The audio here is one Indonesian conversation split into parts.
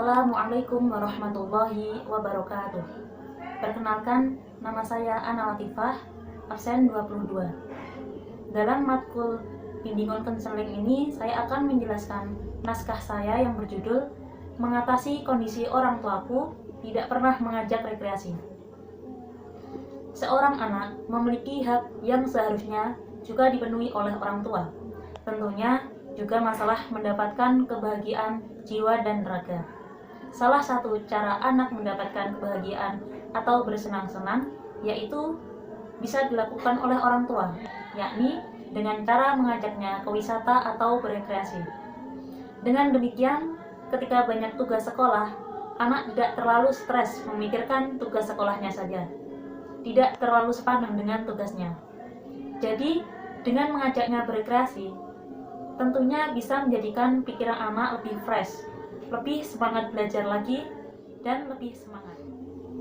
Assalamualaikum warahmatullahi wabarakatuh. Perkenalkan, nama saya Ana Latifah, absen 22. Dalam matkul bimbingan konseling ini, saya akan menjelaskan naskah saya yang berjudul Mengatasi Kondisi Orang Tuaku Tidak Pernah Mengajak Rekreasi. Seorang anak memiliki hak yang seharusnya juga dipenuhi oleh orang tua. Tentunya juga masalah mendapatkan kebahagiaan jiwa dan raga. Salah satu cara anak mendapatkan kebahagiaan atau bersenang-senang yaitu bisa dilakukan oleh orang tua, yakni dengan cara mengajaknya ke wisata atau berekreasi. Dengan demikian, ketika banyak tugas sekolah, anak tidak terlalu stres memikirkan tugas sekolahnya saja, tidak terlalu sepaneng dengan tugasnya. Jadi, dengan mengajaknya berekreasi, tentunya bisa menjadikan pikiran anak lebih fresh, lebih semangat belajar lagi, dan lebih semangat.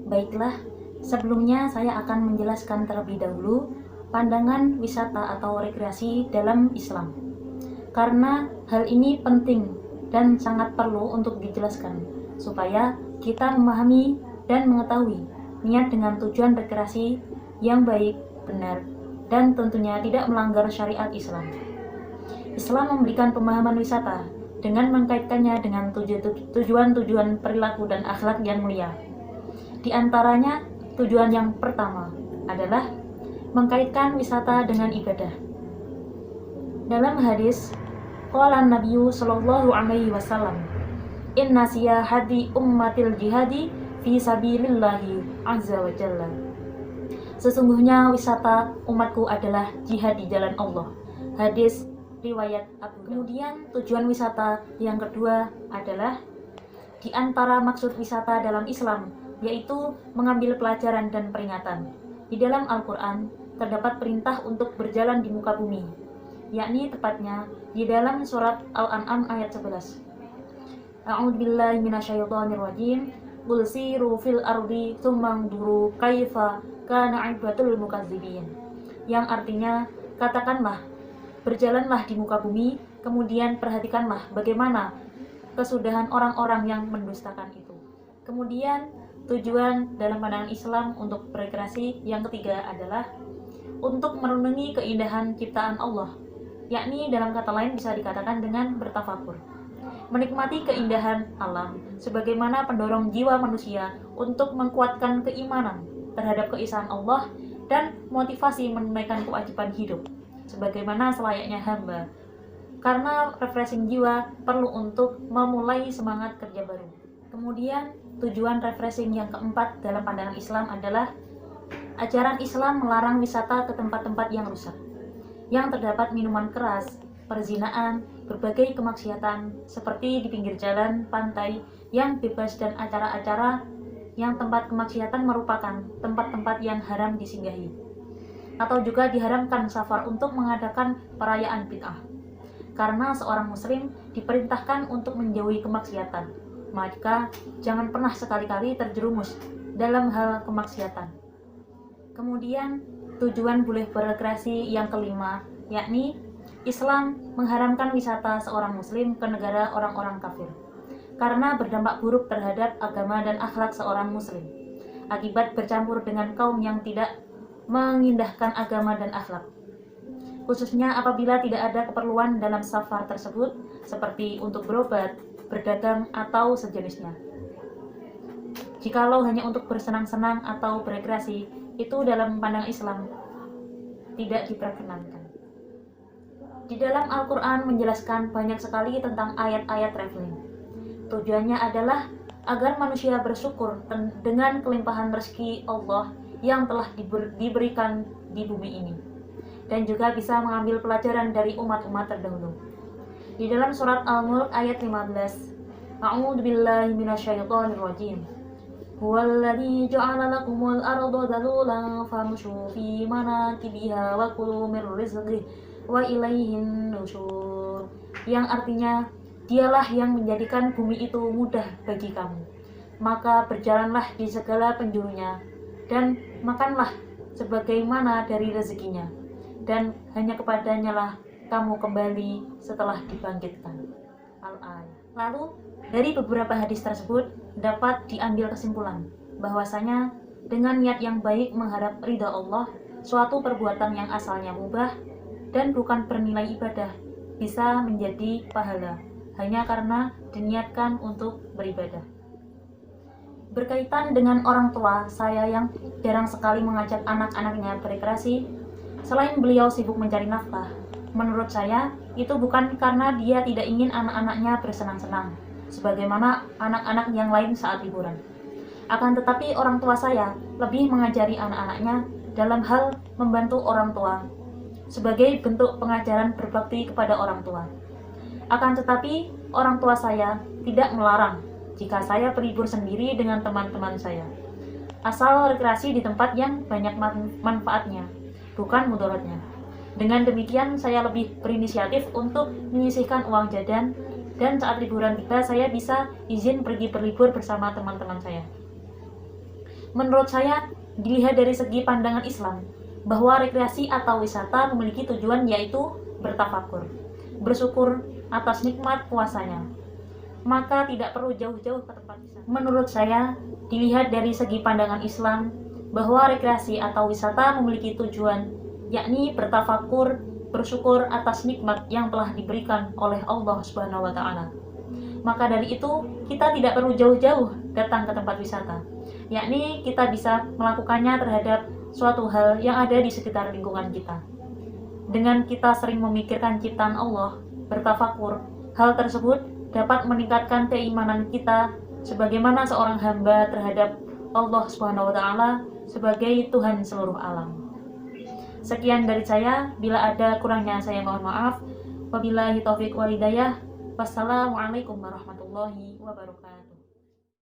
Baiklah, sebelumnya saya akan menjelaskan terlebih dahulu pandangan wisata atau rekreasi dalam Islam. Karena hal ini penting dan sangat perlu untuk dijelaskan, supaya kita memahami dan mengetahui niat dengan tujuan rekreasi yang baik, benar, dan tentunya tidak melanggar syariat Islam. Islam memberikan pemahaman wisata dengan mengkaitkannya dengan tujuan-tujuan perilaku dan akhlak yang mulia. Di antaranya, tujuan yang pertama adalah mengkaitkan wisata dengan ibadah. Dalam hadis, qala Nabiyyu sallallahu alaihi wasallam, "Inna siyahati ummatil jihadi fi sabilillahi azza wa jalla." Sesungguhnya wisata umatku adalah jihad di jalan Allah. Hadis riwayat Abu. Kemudian tujuan wisata yang kedua adalah di antara maksud wisata dalam Islam yaitu mengambil pelajaran dan peringatan. Di dalam Al-Quran terdapat perintah untuk berjalan di muka bumi, yakni tepatnya di dalam surat Al-An'am ayat 11. A'udzubillahi minasyaitonirrajim. Qul siru fil ardi tsumma anzuru kaifa kana 'aqibatul mukazzibin. Yang artinya, katakanlah, berjalanlah di muka bumi, kemudian perhatikanlah bagaimana kesudahan orang-orang yang mendustakan itu. Kemudian tujuan dalam pandangan Islam untuk berekreasi yang ketiga adalah untuk merenungi keindahan ciptaan Allah, yakni dalam kata lain bisa dikatakan dengan bertafakur, menikmati keindahan alam sebagaimana pendorong jiwa manusia untuk menguatkan keimanan terhadap keesaan Allah dan motivasi menunaikan kewajiban hidup sebagaimana selayaknya hamba, karena refreshing jiwa perlu untuk memulai semangat kerja baru. Kemudian tujuan refreshing yang keempat dalam pandangan Islam adalah ajaran Islam melarang wisata ke tempat-tempat yang rusak, yang terdapat minuman keras, perzinaan, berbagai kemaksiatan seperti di pinggir jalan, pantai yang bebas, dan acara-acara yang tempat kemaksiatan merupakan tempat-tempat yang haram disinggahi, atau juga diharamkan safar untuk mengadakan perayaan bid'ah. Karena seorang muslim diperintahkan untuk menjauhi kemaksiatan, maka jangan pernah sekali-kali terjerumus dalam hal kemaksiatan. Kemudian tujuan boleh berekreasi yang kelima, yakni Islam mengharamkan wisata seorang muslim ke negara orang-orang kafir karena berdampak buruk terhadap agama dan akhlak seorang muslim akibat bercampur dengan kaum yang tidak mengindahkan agama dan akhlak, khususnya apabila tidak ada keperluan dalam safar tersebut seperti untuk berobat, berdagang, atau sejenisnya. Jikalau hanya untuk bersenang-senang atau berekreasi, itu dalam pandangan Islam tidak diperkenankan. Di dalam Al-Quran menjelaskan banyak sekali tentang ayat-ayat traveling. Tujuannya adalah agar manusia bersyukur dengan kelimpahan rezeki Allah yang telah diberikan di bumi ini, dan juga bisa mengambil pelajaran dari umat-umat terdahulu. Di dalam surat Al-Mulk ayat 15, A'udzubillahi minasyaitonirrajim. Huwallazi ja'ala lakumul arda dhalulan famshu fi manakibiha wa kulu mir rizqihi wa ilaihin nusyur. Yang artinya, Dialah yang menjadikan bumi itu mudah bagi kamu, maka berjalanlah di segala penjurunya dan makanlah sebagaimana dari rezekinya, dan hanya kepadanya lah kamu kembali setelah dibangkitkan. Al-Ayah. Lalu dari beberapa hadis tersebut dapat diambil kesimpulan bahwasanya dengan niat yang baik mengharap ridha Allah, suatu perbuatan yang asalnya mubah dan bukan bernilai ibadah bisa menjadi pahala hanya karena diniatkan untuk beribadah. Berkaitan dengan orang tua saya yang jarang sekali mengajak anak-anaknya berekreasi, selain beliau sibuk mencari nafkah, menurut saya itu bukan karena dia tidak ingin anak-anaknya bersenang-senang, sebagaimana anak-anak yang lain saat liburan. Akan tetapi orang tua saya lebih mengajari anak-anaknya dalam hal membantu orang tua, sebagai bentuk pengajaran berbakti kepada orang tua. Akan tetapi orang tua saya tidak melarang jika saya berlibur sendiri dengan teman-teman saya, asal rekreasi di tempat yang banyak manfaatnya, bukan mudaratnya. Dengan demikian saya lebih berinisiatif untuk menyisihkan uang jajan, dan saat liburan tiba saya bisa izin pergi berlibur bersama teman-teman saya. Menurut saya, dilihat dari segi pandangan Islam, bahwa rekreasi atau wisata memiliki tujuan yaitu bertafakur, bersyukur atas nikmat puasanya, maka tidak perlu jauh-jauh ke tempat wisata. Menurut saya, dilihat dari segi pandangan Islam, bahwa rekreasi atau wisata memiliki tujuan yakni bertafakur, bersyukur atas nikmat yang telah diberikan oleh Allah Subhanahu wa taala. Maka dari itu, kita tidak perlu jauh-jauh datang ke tempat wisata, yakni kita bisa melakukannya terhadap suatu hal yang ada di sekitar lingkungan kita. Dengan kita sering memikirkan ciptaan Allah, bertafakur, hal tersebut dapat meningkatkan keimanan kita sebagaimana seorang hamba terhadap Allah Subhanahu wa taala sebagai Tuhan seluruh alam. Sekian dari saya, bila ada kurangnya saya mohon maaf. Wabillahi taufiq wal hidayah. Wassalamualaikum warahmatullahi wabarakatuh.